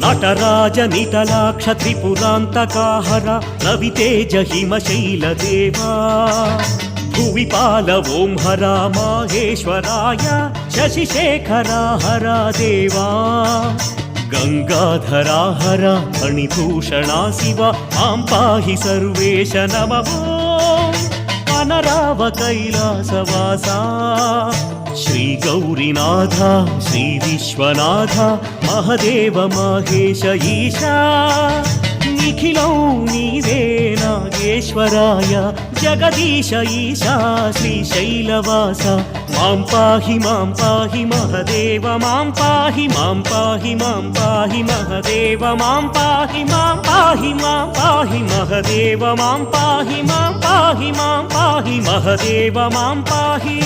నటరాజ నిటలాక్ష త్రిపురాంతకాహర రవితేజ హిమశైలదేవా భువిపాల ఓం హర మాహేశ్వరాయ శశిశేఖరా హర దేవా గంగాధరా హర ఫణిభూషణా శివ మాం పాహి సర్వేశ నమః అనరావ కైలాసవాసా శ్రీ గౌరీనాథ శ్రీ విశ్వనాథ మహదేవ మహేశ ఈశా నిఖిలం నీవే నాగేశ్వరాయ జగదీశ ఈశా శ్రీశైలవాస మాం పాహి మహదేవ మాం పాహి మహదేవ మాం పాహి మహదేవ మాం పాహి మహదేవ మాం పాహి